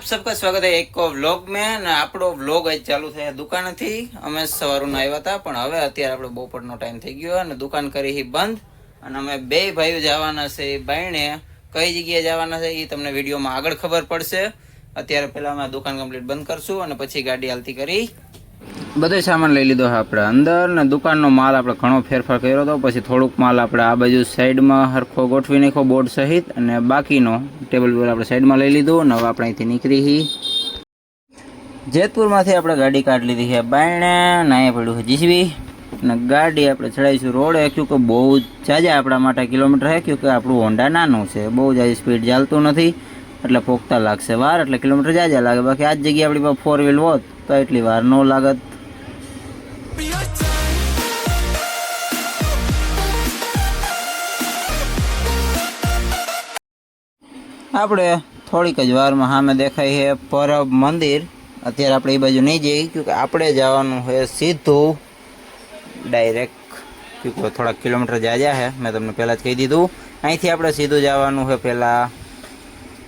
सबका स्वागत है एक व्लॉग में ने આપણો વ્લોગ આજ ચાલુ થયા દુકાનેથી અમે સવારના આવ્યા હતા પણ હવે અત્યારે આપણે બપોરનો ટાઈમ થઈ ગયો અને દુકાન કરી હી બંધ અને અમે બે ભાઈઓ જવાના છે બાયણે કઈ જગ્યાએ જવાના છે એ તમને વિડીયોમાં આગળ ખબર પડશે અત્યારે પહેલા અમે દુકાન કમ્પ્લીટ બંધ કરશું અને પછી ગાડી હાલતી કરી બધો સામાન લઈ લીધો છે આપણે અંદર ને દુકાનનો માલ આપણે ઘણો ફેરફાર કર્યો હતો પછી થોડુંક માલ આપણે આ બાજુ સાઈડમાં હરખો ગોઠવી નાખ્યો બોર્ડ સહિત અને બાકીનો ટેબલ પર આપણે સાઈડમાં લઈ લીધું અને હવે આપણે અહીંથી નીકળી હી જેતપુરમાંથી આપણે ગાડી કાઢી લીધી છે બાયણે અને અહીંયા પડ્યું છે જીસીબી અને ગાડી આપણે ચડાવીશું રોડે ક્योंकि બહુ જાજા આપણા માટે કિલોમીટર છે ક્योंकि આપણું હોન્ડા નાનું છે બહુ જાજી સ્પીડ ચાલતું નથી એટલે પોકતા લાગશે વાર એટલે કિલોમીટર જાજા લાગે બાકી આ જ જગ્યાએ આપણી પાસે 4 વ્હીલ હોત તો એટલી વાર ન લાગત આપણે થોડીક જ વારમાં સામે દેખાય છે પરબ મંદિર અત્યારે આપણે એ બાજુ નહીં જઈએ ક્योंकि આપણે જવાનું છે સીધું ડાયરેક્ટ ક્योंकि થોડાક કિલોમીટર જાજા છે મેં તમને પહેલાં જ કહી દીધું અહીંથી આપણે સીધું જવાનું છે પહેલાં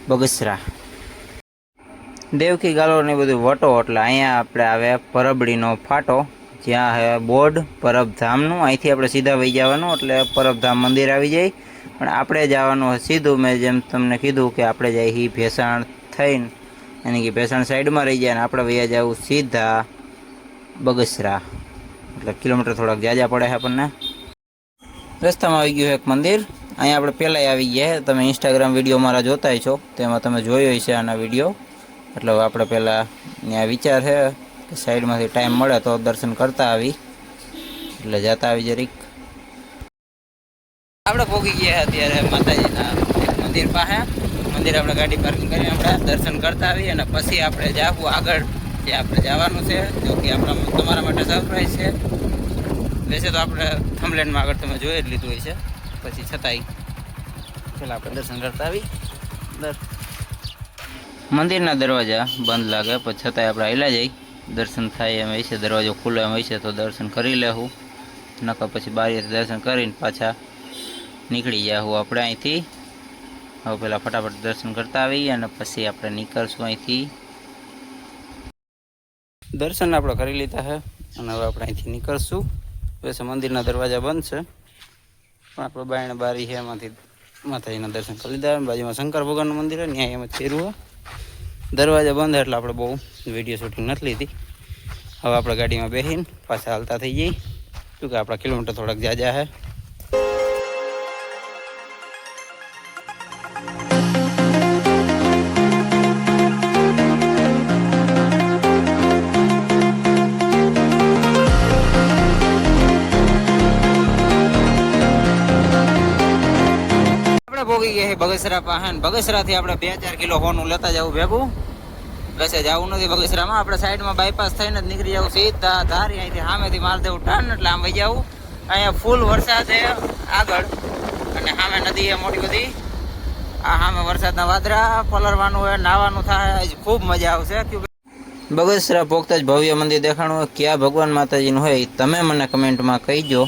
બગસરા દેવકી ગાલો ને બધું વટો એટલે અહીંયા આપણે આવે પરબડીનો ફાટો જ્યાં છે બોર્ડ પરબધામનું અહીંથી આપણે સીધા વહી જવાનું એટલે પરબધામ મંદિર આવી જાય પણ આપણે જવાનું સીધું મેં જેમ તમને કીધું કે આપણે જઈએ ભેસાણ થઈને એની કે ભેસાણ સાઈડમાં રહી જાય અને આપણે વૈયા જવું સીધા બગસરા એટલે કિલોમીટર થોડાક જાજા પડે છે આપણને રસ્તામાં આવી ગયું એક મંદિર અહીંયા આપણે પહેલાં આવી ગયા તમે ઇન્સ્ટાગ્રામ વિડીયો મારા જોતા છો તેમાં તમે જોયો છે આના વિડીયો એટલે આપણે પહેલાં ત્યાં વિચાર છે કે સાઈડમાંથી ટાઈમ મળે તો દર્શન કરતા આવી એટલે જતા આવી જરીક આપણે પહોંચી ગયા અત્યારે માતાજીના મંદિર પાસે મંદિર આપણે ગાડી પાર્કિંગ કરી આપણે દર્શન કરતા આવી અને પછી આપણે જાવું આગળ જે આપણે જવાનું છે જો કે આપણા તમારા માટે સરપ્રાઈઝ છે વૈસે તો આપણે થંબલેન્ડમાં આગળ તમે જોઈ જ લીધું હોય છે પછી છતાંય પહેલાં આપણે દર્શન કરતા આવી મંદિરના દરવાજા બંધ લાગે પછી છતાંય આપણે આવેલા જઈ દર્શન થાય એમ હશે દરવાજો ખુલ્લો એમ હશે તો દર્શન કરી લેવું નકર પછી બારીએથી દર્શન કરીને પાછા નીકળી જાઉં આપણે અહીંથી હવે પહેલાં ફટાફટ દર્શન કરતા આવીએ અને પછી આપણે નીકળશું અહીંથી દર્શન આપણે કરી લીધા છે અને હવે આપણે અહીંથી નીકળશું વૈસે મંદિરના દરવાજા બંધ છે પણ આપણે બાયણે બારી છે એમાંથી માતાજીના દર્શન કરી લીધા બાજુમાં શંકર ભગવાનનું મંદિર છે ત્યાં એમ ફેરવું દરવાજા બંધ એટલે આપણે બહુ વિડીયો શૂટિંગ નથી લીધી હવે આપણે ગાડીમાં બેસીને પાછા હાલતા થઈ જઈએ કેમકે આપણા કિલોમીટર થોડાક જાજા છે ભોગી ગયા બગસરા પાસે બગસરાથી આપણે 2-4 કિલો હોનું લેતા જવું ભેગું વૈસે જવું નથી બગસરામાં આપણે સાઈડમાં બાયપાસ થઈને જ નીકળી જવું સીધા ધારી અહીંથી સામેથી માર દેવું ટર્ન એટલે આમ વહી જવું અહીંયા ફૂલ વરસાદ છે આગળ અને સામે નદી છે મોટી બધી આ સામે વરસાદના વાદળા પલરવાનું હોય નાહવાનું થાય ખૂબ મજા આવશે બગસરા પોગતા જ ભવ્ય મંદિર દેખાણું હોય ક્યાં ભગવાન માતાજીનું હોય તમે મને કમેન્ટમાં કહીજો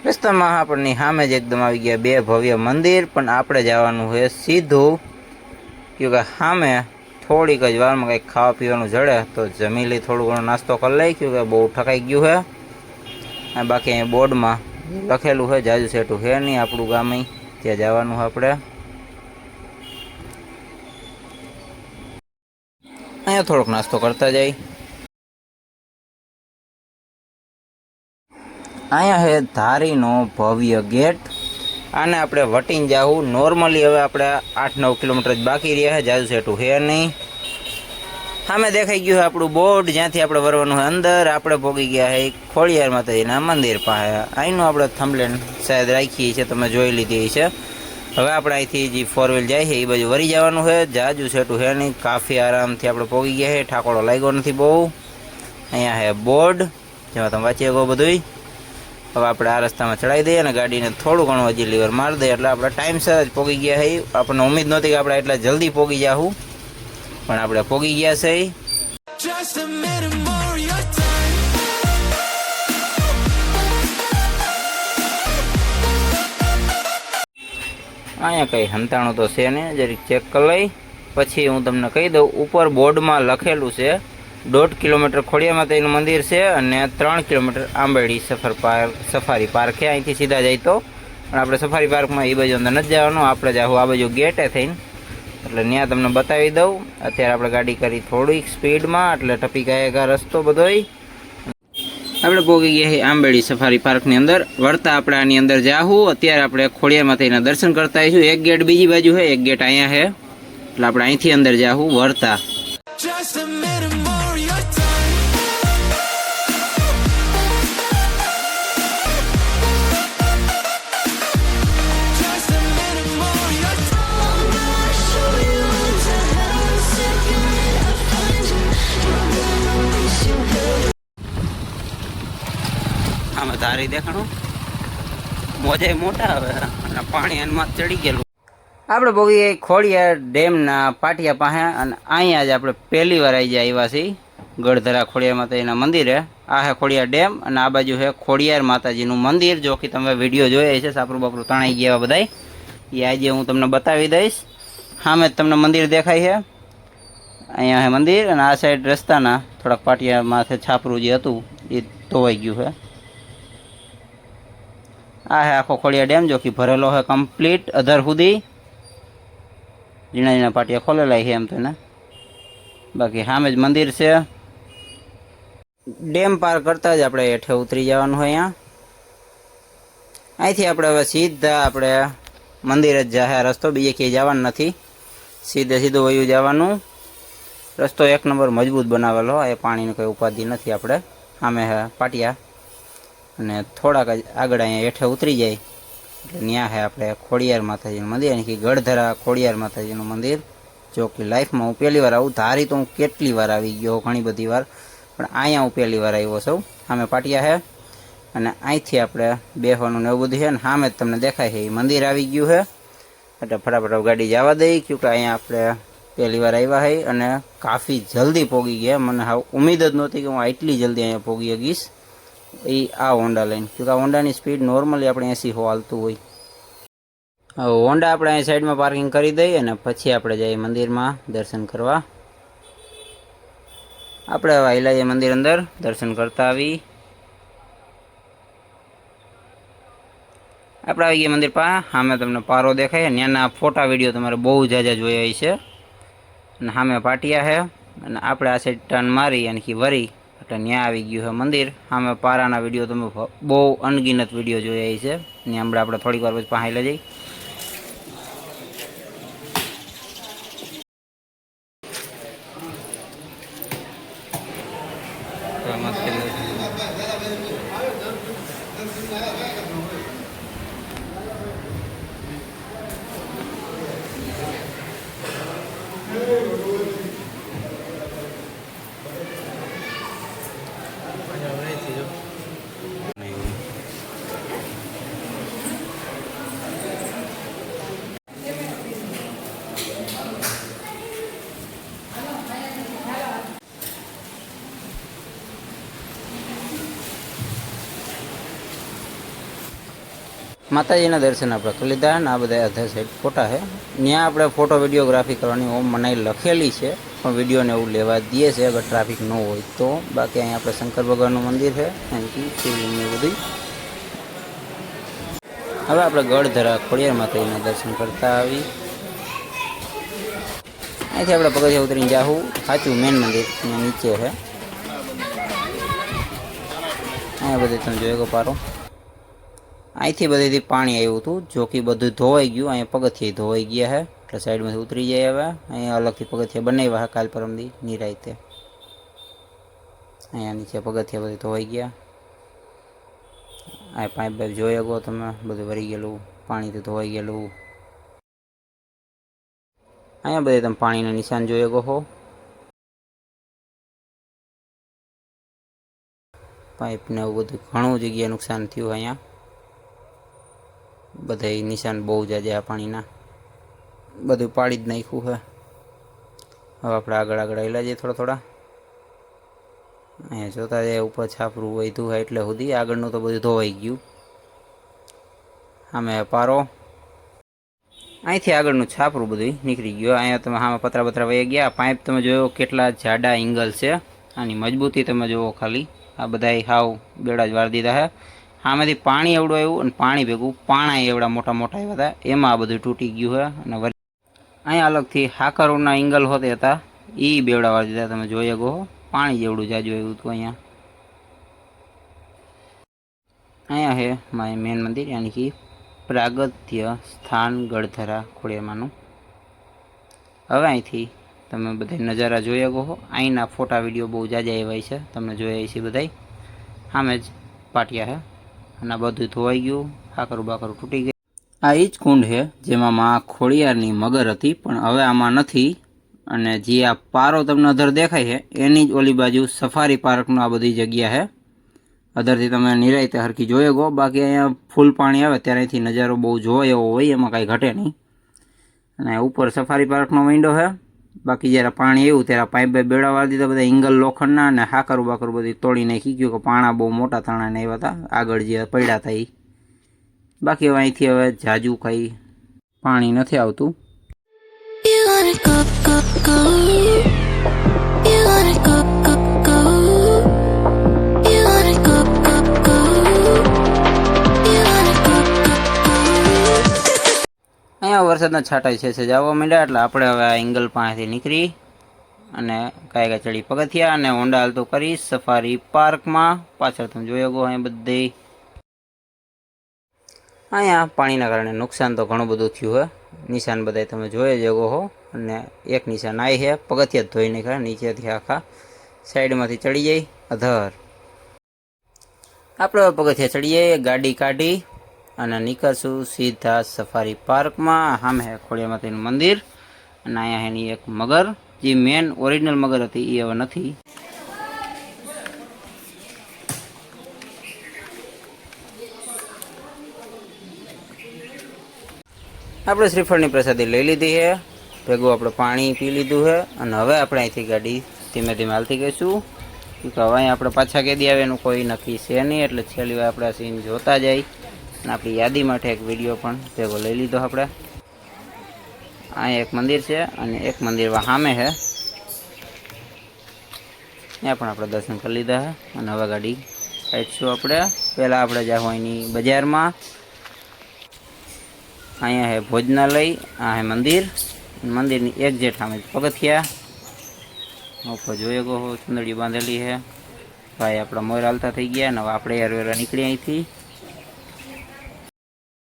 રસ્તામાં આપણની સામે જ એકદમ આવી ગયા બે ભવ્ય મંદિર પણ આપણે જવાનું છે સીધું કે સામે થોડીક જ વારમાં કંઈક ખાવા પીવાનું જડે તો જમી લઈ થોડું ઘણો નાસ્તો કરી લઈ કે બહુ ઠકાઈ ગયું છે અને બાકી અહીં બોર્ડમાં લખેલું છે જાજુ સેટું છે નહીં આપણું ગામ ત્યાં જવાનું આપણે અહીંયા થોડોક નાસ્તો કરતા જાય। અહીંયા છે ધારીનો ભવ્ય ગેટ। આને આપણે વટીને જાવું। નોર્મલી હવે આપણે 8-9 કિલોમીટર જ બાકી રહ્યા છે, જાજુ સેટું છે નહીં। સામે દેખાઈ ગયું છે આપણું બોર્ડ, જ્યાંથી આપણે વરવાનું હોય અંદર। આપણે પહોંચી ગયા છે ખોડિયાર માતાજીના મંદિર પાસે। અહીંનું આપણે થંબલેન શાયદ રાખીએ છીએ, તમે જોઈ લીધી છે। હવે આપણે અહીંથી જે 4 વ્હીલ જાય છે એ બાજુ વરી જવાનું છે, જાજુ સેટું છે નહીં, કાફી આરામથી આપણે પહોંચી ગયા છે। ઠાકોડો લાગ્યો નથી બહુ। અહીંયા છે બોર્ડ, જેમાં તમે વાંચી શકો બધું। હવે આપણે આ રસ્તામાં ચડાવી દઈએ અને ગાડીને થોડું ઘણું હજી લીવર મારી દઈએ એટલે આપણે ટાઈમસર જ પહોંચી ગયા છે। આપણને ઉમ્મીદ નહોતી કે આપણે એટલા જલ્દી પહોંચી જાશું, પણ આપણે પહોંચી ગયા છે। અહીંયા કંઈ હંતાણું તો છે ને, જરીક ચેક કરી લઈ પછી હું તમને કહી દઉં। ઉપર બોર્ડમાં લખેલું છે 1.5 કિલોમીટર ખોડિયાર માતાજીનું મંદિર છે અને 3 કિલોમીટર આંબેડી સફારી પાર્ક છે। અહીંથી સીધા જાય તો, પણ આપણે સફારી પાર્કમાં એ બાજુ અંદર નથી જવાનું, આપણે જાવું આ બાજુ ગેટે થઈને, એટલે ત્યાં તમને બતાવી દઉં। અત્યારે આપણે ગાડી કરી થોડીક સ્પીડમાં, એટલે ટપી ગયા રસ્તો બધોય। આપણે પહોંચી ગયા છીએ આંબેડી સફારી પાર્કની અંદર। વળતા આપણે આની અંદર જાવું। અત્યારે આપણે ખોડિયાર માતાજીના દર્શન કરતા આવીશું। એક ગેટ બીજી બાજુ છે, એક ગેટ અહીંયા છે, એટલે આપણે અહીંથી અંદર જાવું વળતા। આમાં ધારી દેખાણું મોજે મોટા હવે અને પાણી એનમાં ચડી ગયેલું। આપણે પહોંચી ખોડિયાર ડેમના પાટિયા પાસે અને અહીંયા જ આપણે પહેલી વાર આવી જાય આવ્યા છીએ ગઢધરા ખોડિયાર માતાજીના મંદિરે। આ છે ખોડિયાર ડેમ અને આ બાજુ છે ખોડિયાર માતાજીનું મંદિર। જો કે તમે વિડીયો જોયા છે, સાપરું બાપરું તણાઈ ગયા બધાય, એ આજે હું તમને બતાવી દઈશ। સામે જ તમને મંદિર દેખાય છે, અહીંયા છે મંદિર અને આ સાઈડ રસ્તાના થોડાક પાટિયા માથે છાપરું જે હતું એ ધોવાઈ ગયું છે। આ હે આખો ખોડિયાર ડેમ, જો કે ભરેલો છે કમ્પ્લીટ અધર સુધી। ઝીણા ઝીણા પાટિયા ખોલેલા છે એમ તો ને, બાકી સામે જ મંદિર છે। ડેમ પાર કરતાં જ આપણે હેઠે ઉતરી જવાનું હોય। અહીંથી આપણે હવે સીધા આપણે મંદિર જ જાય રસ્તો, બીજે ક્યાંય જવાનું નથી, સીધે સીધું વયું જવાનું। રસ્તો એક નંબર મજબૂત બનાવેલો, એ પાણીની કંઈ ઉપાધિ નથી। આપણે સામે હે પાટિયા અને થોડાક જ આગળ અહીંયા હેઠે ઉતરી જાય એટલે ત્યાં છે આપણે ખોડિયાર માતાજીનું મંદિર, એટલે કે ગઢધરા ખોડિયાર માતાજીનું મંદિર। જો કે લાઈફમાં હું પહેલી વાર આવું, ધારી તો હું કેટલી વાર આવી ગયો, ઘણી બધી વાર, પણ અહીંયા હું પહેલી વાર આવ્યો છું। સામે પાટિયા છે અને અહીંથી આપણે બેસવાનું ને એવું બધું છે ને સામે જ તમને દેખાય છે એ મંદિર આવી ગયું છે। એટલે ફટાફટ ગાડી જવા દઈ, કેમકે અહીંયા આપણે પહેલી વાર આવ્યા છે અને કાફી જલ્દી પહોંચી ગયા। મને હા ઉમ્મીદ જ નહોતી કે હું આટલી જલ્દી અહીંયા પહોંચી શકીશ। એ આ હોન્ડા લઈને, કેમકે આ હોન્ડાની સ્પીડ નોર્મલી આપણે 80 હાલતું હોય। હવે હોન્ડા આપણે અહીં સાઈડમાં પાર્કિંગ કરી દઈએ અને પછી આપણે જઈએ મંદિરમાં દર્શન કરવા। આપણે હવે આવેલા જઈએ મંદિર અંદર, દર્શન કરતા આવી। આપણે આવી ગયા મંદિર પાસે, સામે તમને પારો દેખાય, ત્યાંના ફોટા વિડીયો તમારે બહુ જાજા જોયા છે। અને સામે પાટિયા છે અને આપણે આ સાઈડ ટર્ન મારી અને વરી એટલે ત્યાં આવી ગયું છે મંદિર। સામે પારાના વિડીયો તમે બહુ અનગિનત વિડીયો જોયા છે, ત્યાં હમણાં આપણે થોડીક વાર પછી પાસે લઈ જઈએ। માતાજીના દર્શન આપણે કરી લીધા અને આ બધા અધર સાઈડ ફોટા છે, ત્યાં આપણે ફોટો વિડીયોગ્રાફી કરવાની ઓમ મનાઈ લખેલી છે, પણ વિડીયોને એવું લેવા દઈએ છે અગર ટ્રાફિક ન હોય તો। બાકી અહીંયા આપણે શંકર ભગવાનનું મંદિર છે, અહીંથી શિવલિંગને બધું। હવે આપણે ગઢધરા ખોડિયાર માતાજીના દર્શન કરતા આવી। અહીંથી આપણે પગથિયા ઉતરીને જાહું સાચું મેન મંદિર અહીંયા નીચે છે. અહીંયા બધે તમે જોઈ શકો પારો. અહીંથી બધેથી પાણી આવ્યું હતું, જો કે બધું ધોવાઈ ગયું. અહીંયા પગથિયા ધોવાઈ ગયા છે એટલે સાઈડમાંથી ઉતરી જાય. હવે અહીંયા અલગથી પગથિયા બનાવ્યા છે કાલ પરમદી નિરાયતે. અહીંયા નીચે પગથિયા બધું ધોવાઈ ગયા. આ પાઇપ બાઇપ જોઈ શકો તમે, બધું ભરી ગયેલું, પાણીથી ધોવાઈ ગયેલું. અહીંયા બધે તમે પાણીના નિશાન જોઈ શકો છો. પાઇપને એવું બધું ઘણું જગ્યાએ નુકસાન થયું. અહીંયા બધા નિશાન બહુ જાજા પાણીના, બધું પાડી જ નાખ્યું છે. હવે આપણે આગળ આવેલા જઈએ થોડા. અહીંયા જોતા જાય ઉપર છાપરું વધ્યું હોય એટલે સુધી આગળનું તો બધું ધોવાઈ ગયું. સામે પારો, અહીંથી આગળનું છાપરું બધું નીકળી ગયું. અહીંયા તમે સામે પતરા વહી ગયા. પાઇપ તમે જોયો કેટલા જાડા એંગલ છે, આની મજબૂતી તમે જુઓ ખાલી. આ બધા હાવ બેડા જ વાર દીધા છે. આમાંથી પાણી એવડું આવ્યું અને પાણી ભેગું પાણા એવડા મોટા આવ્યા હતા, એમાં આ બધું તૂટી ગયું છે. અને અહીંયા અલગથી હાકરોના એંગલ હોતે હતા, એ બેવડા વાર દીધા. તમે જોઈ શકો પાણી જેવડું જાજુ આવ્યું હતું. અહીંયા છે મારું મેન મંદિર, યાની કે પ્રાગત્ય સ્થાન ગળધરા ખોડિયારમાંનું. હવે અહીંથી તમે બધા નજારા જોઈ શકો છો. અહીંના ફોટા વિડીયો બહુ જાજા એવાય છે, તમને જોયા છે બધા. સામે જ પાટિયા છે અને બધું ધોવાઈ ગયું, હાકરું બાકરું તૂટી ગયું. આ એ જ કુંડ છે જેમાં માં ખોડિયારની મગર હતી, પણ હવે આમાં નથી. અને જે આ પારો તમને અધર દેખાય છે એની જ ઓલી બાજુ સફારી પાર્કનું આ બધી જગ્યા છે. અધરથી તમે નિરાયતે હરખી જોઈ ગો. બાકી અહીંયા ફૂલ પાણી આવે ત્યારે અહીંથી નજારો બહુ જોવા એવો હોય, એમાં કાંઈ ઘટે નહીં. અને ઉપર સફારી પાર્કનો વિન્ડો છે. બાકી જ્યારે પાણી આવ્યું ત્યારે પાઇપ બાઇપ બેડા વાળી દીધા, બધા એંગલ લોખંડના અને હાકરું બાકરું બધી તોડી નાખી ગયું કે પાણા બહુ મોટા તણાને આવ્યા હતા આગળ જે પડ્યા હતા એ. બાકી હવે અહીંથી હવે જાજુ કંઈ પાણી નથી આવતું. અહીંયા વરસાદના છાંટા છે જવા માંડ્યા એટલે આપણે હવે આ એંગલ પાસેથી નીકળી અને કાંઈ ચડી પગથિયા અને હોન્ડા હાલતો કરી સફારી પાર્કમાં. પાછળ તમે જોઈ શકો અહીંયા બધે અહીંયા પાણીના કારણે નુકસાન તો ઘણું બધું થયું છે. નિશાન બધા તમે જોઈ શકો છો. અને એક નિશાન આવી છે, પગથિયા ધોઈ નાખ્યા નીચેથી આખા સાઈડમાંથી ચડી જાય અધર. આપણે પગથિયા ચડી જઈએ, ગાડી કાઢી અને નીકળશું સીધા સફારી પાર્કમાં. સામે છે ખોડિયાર માતાનું મંદિર અને અહીંયા એની એક મગર, જે મેન ઓરિજિનલ મગર હતી એ હવે નથી. આપણે શ્રીફળની પ્રસાદી લઈ લીધી છે, ભેગું આપણે પાણી પી લીધું છે. અને હવે આપણે અહીંથી ગાડી ધીમે ધીમે હાલતી ગઈશું. કે હવે અહીં આપણે પાછા કેદી આવે એનું કોઈ નક્કી છે નહીં, એટલે છેલ્લી વાર આપણે આ સીન જોતા જાય. અને આપણી યાદી માટે એક વિડીયો પણ ભેગો લઈ લીધો આપણે. અહીંયા એક મંદિર છે અને એક મંદિર સામે છે, ત્યાં પણ આપણે દર્શન કરી લીધા છે. અને હવે ગાડી કાઢીશું આપણે. પહેલાં આપણે જાઉં અહીંની બજારમાં. અહીંયા છે ભોજનાલય, આ છે મંદિર. મંદિરની એક જેઠ સામે પગથિયા ઉપર જોઈ ગો ચુંદડી બાંધેલી છે. ભાઈ આપણા મોર હાલતા થઈ ગયા અને હવે આપણે યાર નીકળી અહીંથી.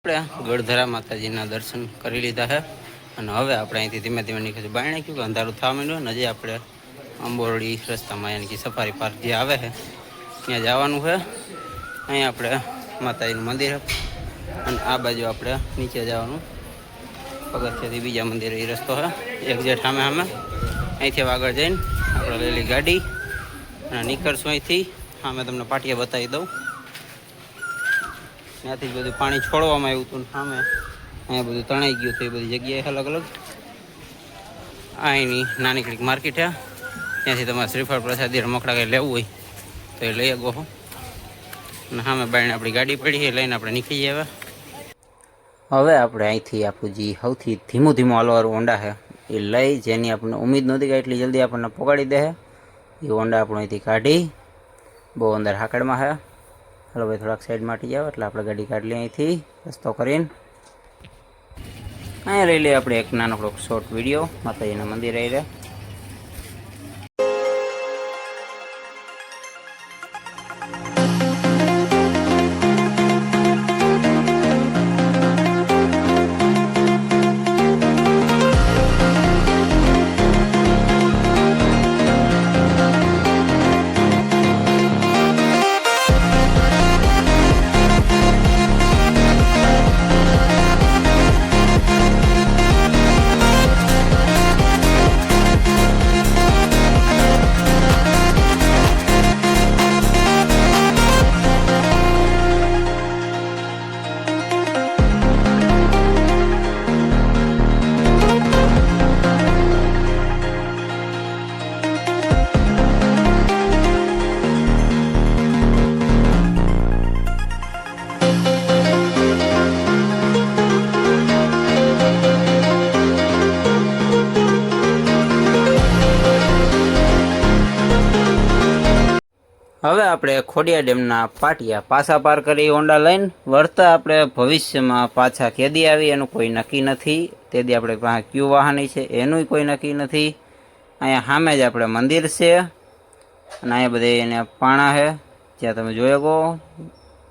આપણે ગળધરા માતાજીના દર્શન કરી લીધા છે અને હવે આપણે અહીંથી ધીમે ધીમે નીકળીશું. બાયણે નાખ્યું કે અંધારું થવા માંડ્યું. અને હજી આપણે અંબોરડી રસ્તામાં યાની કે સફારી પાર્ક જે આવે છે ત્યાં જવાનું છે. અહીંયા આપણે માતાજીનું મંદિર અને આ બાજુ આપણે નીચે જવાનું પગથિયાથી બીજા મંદિરે એ રસ્તો છે. એક જેઠ સામે અહીંથી આગળ જઈને આપણે લેલી ગાડી અને નીકળશું અહીંથી. સામે તમને પાટિયા બતાવી દઉં. ત્યાંથી જ બધું પાણી છોડવામાં આવ્યું હતું. સામે અહીંયા બધું તણાઈ ગયું હતું એ બધી જગ્યાએ અલગ અલગ. આ એની નાની કંઈક માર્કેટ છે, ત્યાંથી તમારે શ્રીફળ પ્રસાદી રમકડા કંઈ લેવું હોય તો એ લઈ શકો. અને સામે બાઈને આપણી ગાડી પડી એ લઈને આપણે નીકળી જઈએ. હવે આપણે અહીંથી આપણું જે સૌથી ધીમું હાલવાળું હોન્ડા છે એ લઈ, જેની આપણને ઉમ્મીદ નહોતી કે એટલી જલ્દી આપણને પકડી દે. એ હોન્ડા આપણે અહીંથી કાઢી, બહુ અંદર હાકડમાં છે. હાલો ભાઈ થોડાક સાઈડ માટી જાવ એટલે આપણે ગાડી કાઢી લઈએ અહીંથી રસ્તો કરીને. અહીંયા લઈ લઈએ આપણે એક નાનકડો શોર્ટ વિડીયો માતાજીના મંદિરે આવી રહ્યા. હવે આપણે ખોડિયા ડેમના પાટિયા પાછા પાર કરી હોન્ડા લઈને વળતા આપણે ભવિષ્યમાં પાછા કેદી આવી એનું કોઈ નક્કી નથી. તેથી આપણે પાસે ક્યુ વાહની છે એનું કોઈ નક્કી નથી. અહીંયા સામે જ આપણે મંદિર છે અને અહીંયા બધે એને પાણા છે જ્યાં તમે જોઈ શકો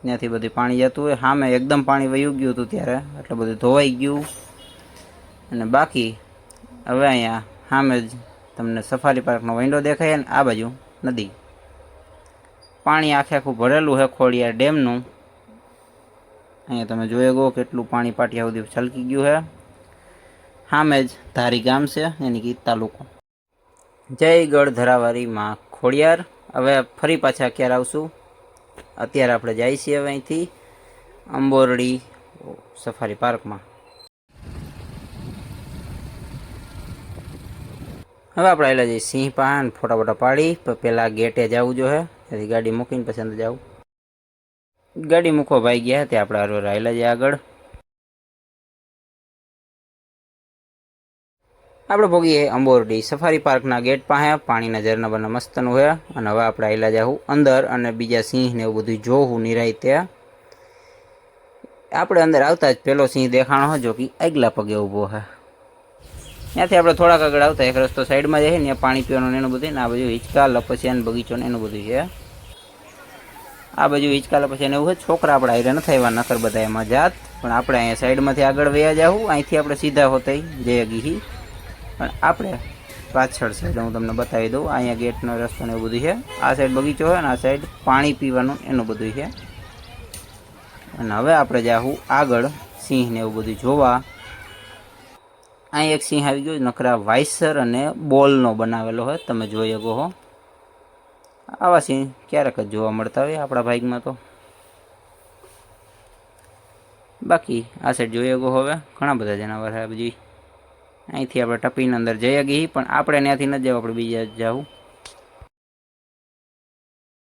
ત્યાંથી બધી પાણી જતું હોય. સામે એકદમ પાણી વયું ગયું હતું ત્યારે એટલે બધું ધોવાઈ ગયું. અને બાકી હવે અહીંયા સામે જ તમને સફારી પાર્કનો વિન્ડો દેખાય ને આ બાજુ નદી. પાણી આખે આખું ભરેલું છે ખોડિયાર ડેમનું. અહીંયા તમે જોઈ શકો કેટલું પાણી પાટિયા સુધી છલકી ગયું છે. સામે જ ધારી ગામ છે એની કી તાલુકો. જય ગઢ ધરાવારી માં ખોડિયાર. હવે ફરી પાછા ક્યારે આવશું? અત્યારે આપણે જઈએ છીએ હવે અહીંથી અંબોરડી સફારી પાર્કમાં. હવે આપણે આવેલા જઈએ સિંહ પાન ફોટા ફોટા પાડી પહેલાં ગેટે જવું જોઈએ. તેથી ગાડી મૂકીને પછી અંદર જાઉં. ગાડી મૂકવા ભાઈ ગયા તે આપણે હારો રાયેલા છે આગળ. આપણે ભોગીએ અંબોરડી સફારી પાર્કના ગેટ પાસે. પાણીના ઝરના બને મસ્તનું છે. અને હવે આપણે આવેલા જાઉં અંદર અને બીજા સિંહ ને એવું બધું જોવું નિરાય ત્યાં. આપણે અંદર આવતા જ પેલો સિંહ દેખાણો જો કે આગલા પગે ઊભો છે. ત્યાંથી આપણે થોડાક આગળ આવતા એક રસ્તો સાઈડમાં જઈએ ને પાણી પીવાનું એનું બધું ને આ બાજુ હિંચકા લપસિયા બગીચો ને એનું બધું છે. આ બાજુ હિંચકા લપસિયા એવું છે. છોકરા આપણે હારે નથી આવ્યા નકર બધા એમાં જાત. પણ આપણે અહીંયા સાઈડમાંથી આગળ વયા જાવું. અહીંથી આપણે સીધા હોતાઈ જય ગીહી. પણ આપણે પાછળ સાઈડ હું તમને બતાવી દઉં. અહીંયા ગેટનો રસ્તો ને એવું બધું છે. આ સાઈડ બગીચો હોય ને આ સાઈડ પાણી પીવાનું એનું બધું છે. અને હવે આપણે જાવું આગળ સિંહ ને એવું બધું જોવા. અહીં એક સિંહ આવી ગયો નકરા વાઇસર અને બોલનો બનાવેલો હોય તમે જોઈ શકો હો. આવા સિંહ ક્યારેક જ જોવા મળતા હોય આપણા ભાગમાં તો. બાકી આ સાઈડ જોઈ શકો હવે ઘણા બધા જનાવર છે બધી. અહીંથી આપણે ટપીને અંદર જઈ ગઈ પણ આપણે ત્યાંથી ન જવું આપણે બીજા જવું.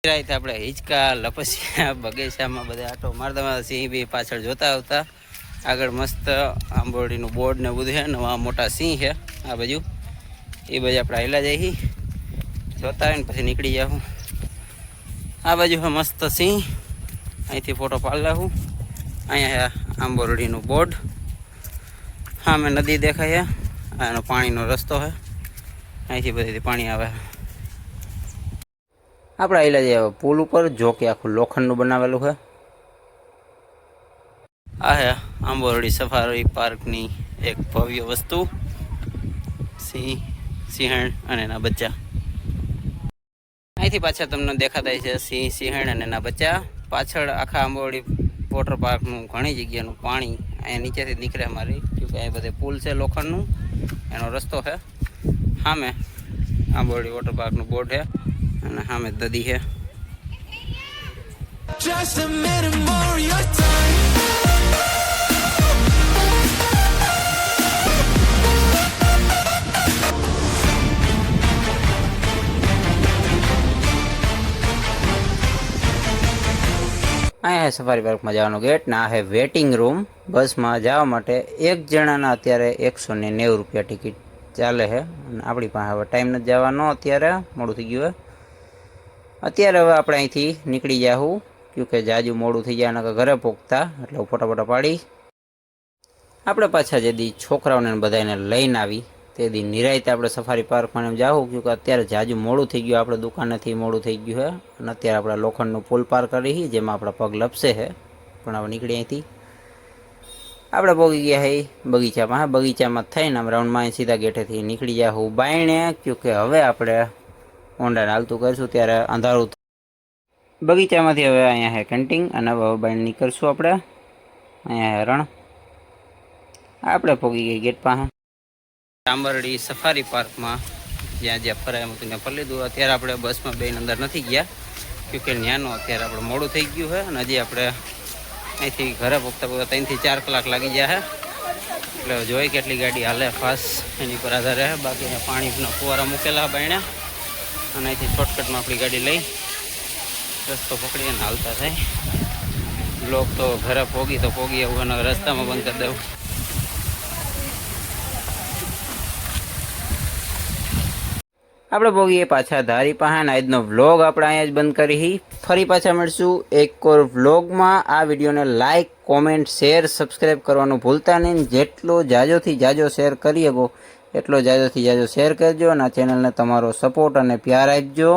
આપણે હિંચકા લપસિયા બગીચામાં બધા આટો મારતા મારતા સિંહ બી પાછળ જોતા આવતા. આગળ મસ્ત આંબોડીનું બોર્ડ ને બધું છે. નવા મોટા સિંહ છે આ બાજુ. એ બાજુ આપણે હાલ્યા જઈએ જોતા હોય ને પછી નીકળી જાઉં. આ બાજુ છે મસ્ત સિંહ. અહીંથી ફોટો પાડી લાવું. અહીંયા છે આંબોરડીનું બોર્ડ. હા મેં નદી દેખાય છે. એનો પાણીનો રસ્તો છે. અહીંથી બધીથી પાણી આવે. આપણે હાલ્યા જઈએ પુલ ઉપર જો કે આખું લોખંડનું બનાવેલું છે. આ હે આંબોરડી સફારી પાર્કની એક ભવ્ય વસ્તુ સિંહ સિંહણ અને એના બચ્ચા. અહીંથી પાછા તમને દેખાતા છે સિંહ સિંહણ અને એના બચ્ચા. પાછળ આખા આંબોરડી વોટર પાર્કનું ઘણી જગ્યાનું પાણી અહીંયા નીચેથી નીકળે અમારી. કેમકે અહીં બધે પુલ છે લોખંડનું એનો રસ્તો છે. સામે આંબોરડી વોટર પાર્કનું બોર્ડ છે અને સામે દદી છે. Just a minute more of your time. અહીંયા સફારી પાર્કમાં જવાનો ગેટ ને આ છે વેટિંગ રૂમ. બસમાં જવા માટે એક જણાના અત્યારે 190 રૂપિયા ટિકિટ ચાલે છે. અને આપણી પાસે હવે ટાઈમ નથી જવાનો અત્યારે મોડું થઈ ગયું છે. અત્યારે હવે આપણે અહીંથી નીકળી જાઉં કેમકે જાજુ મોડું થઈ જાય ને ઘરે પહોંચતા એટલે ફોટા પાડી. આપણે પાછા જે દી છોકરાઓને બધાને લઈને આવી તે દી નિરાયતે આપણે સફારી પાર્કમાં એમ જાવું કે અત્યારે જાજુ મોડું થઈ ગયું, આપણે દુકાનેથી મોડું થઈ ગયું છે અને અત્યારે આપણે લોખંડનું પુલ પાર કરી જેમાં આપણા પગ લપસે છે, પણ હવે નીકળી અહીંથી આપણે પહોંચી ગયા હે બગીચામાં. હા, બગીચામાં થઈને આમ રાઉન્ડમાં સીધા ગેટેથી નીકળી ગયા હું બાયણે, કે હવે આપણે ઓંડાને હાલતું કરીશું ત્યારે અંધારું. બગીચામાંથી હવે અહીંયા હે કેન્ટીન અને હવે બાયણે નીકળશું આપણે. અહીંયા રણ આપણે પહોંચી ગઈ ગેટ પાસે ચાંબરડી સફારી પાર્કમાં, જ્યાં જ્યાં ફરાયું હતું ત્યાં ફરી લીધું. અત્યારે આપણે બસમાં બેન અંદર નથી ગયા કે ત્યાંનું અત્યારે આપણે મોડું થઈ ગયું છે અને હજી આપણે અહીંથી ઘરે પહોંચતા 3 થી 4 કલાક લાગી ગયા છે. એટલે જોઈ કેટલી ગાડી હાલે ફાસ્ટ એની પર આધારે. બાકી પાણીના ફુવારા મૂકેલા બાયણે અને અહીંથી શોર્ટકટમાં આપણી ગાડી લઈ રસ્તો પકડીને હાલતા થાય. બ્લોક તો ઘરે પોગી એવું અને રસ્તામાં બંધ કરી દઉં. આપણે પોગીએ પાછા ધારી પાસે. આજનો વ્લોગ આપણે અહીંયા જ બંધ કરી. ફરી પાછા મળશું એક ઓર વ્લોગમાં. આ વિડીયોને લાઇક, કોમેન્ટ, શેર, સબસ્ક્રાઈબ કરવાનું ભૂલતા નહીં. જેટલો જાજોથી જાજો શેર કરી શકો એટલો જાજોથી જાજો શેર કરજો અને આ ચેનલને તમારો સપોર્ટ અને પ્યાર આપજો.